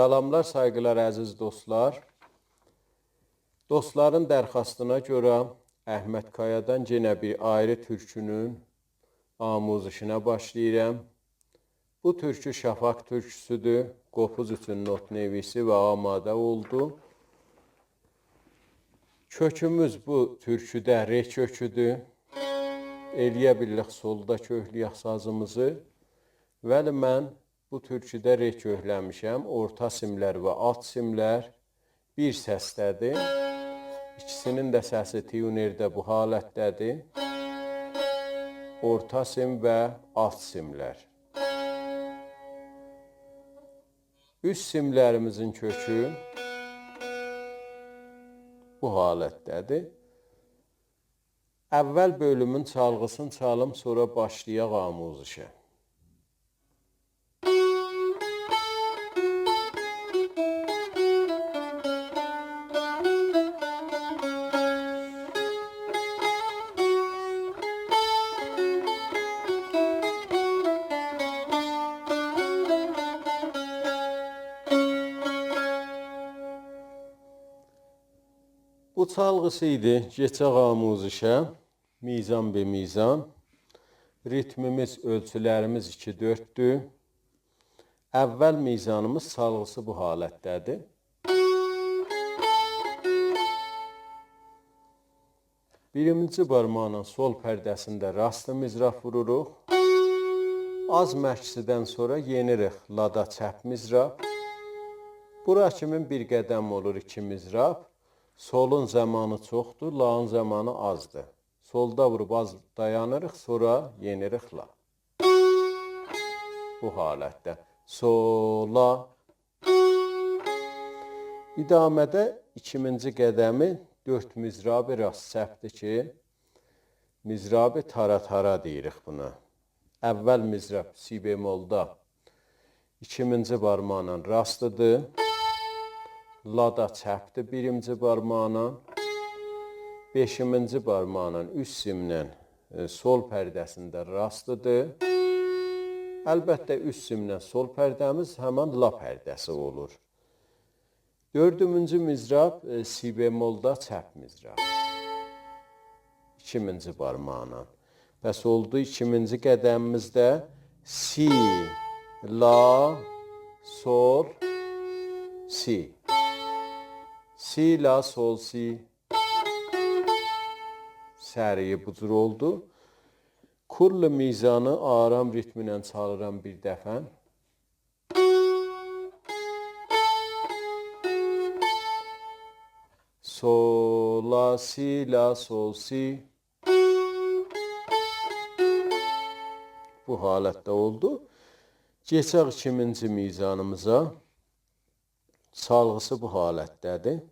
Salamlar, saygılar əziz dostlar. Dostların dərxastına görə Əhməd Kayadan yenə bir ayrı türkünün amuzişinə başlayıram. Bu türkü şafaq türküsüdür. Qopuz üçün not nevisi və amadə oldu. Kökümüz bu türküdə re köküdür. Eləyə bilək solda kökləyək sazımızı. Vəli mən bu türküdə re kökləmişəm. Orta simlər və alt simlər bir səsdədir. İkisinin də səsi tiyunerdə bu halətdədir. Orta sim və alt simlər. Üst simlərimizin kökü bu halətdədir. Əvvəl bölümün çalğısını çalım, sonra başlayaq amuzişə. Bu çalğısı idi. Geçək amuzişə. Mizan be mizan. Ritmimiz, ölçülərimiz 2-4'dür. Əvvəl mizanımız çalğısı bu halətdədir. Birinci barmağın sol pərdəsində rastı mizraf vururuq. Az məksidən sonra yenirik lada çəp mizraf. Bura kimin bir qədəm olur 2 mizraf. Solun zamanı çoxdur, lağın zamanı azdır. Solda vurub az dayanırıq, sonra yenirik la. Bu halətdə. Sola. İdamədə ikinci qədəmi 4 mizrabi rast çəpdir ki, mizrabi tara-tara deyirik buna. Əvvəl mizrab si bemolda ikinci barmağla rastıdır. Lada çəpdir birinci barmağla. 5-ci barmağla üst simlə sol pərdəsində rastıdır. Əlbəttə üst simlə sol pərdəmiz həmən la pərdəsi olur. 4-cü mizrab si bemolda çəp mizrab. 2-ci barmağla. Bəs oldu 2-ci qədəmimizdə si, la, sol, si. Si, la, sol, si. Səriyi bu cür oldu. Kullu mizanı aram ritminə çalıram bir dəfə. Sol, la, si, la, sol, si. Bu halətdə oldu. Geçək 2-ci mizanımıza. Çalğısı bu halətdədir.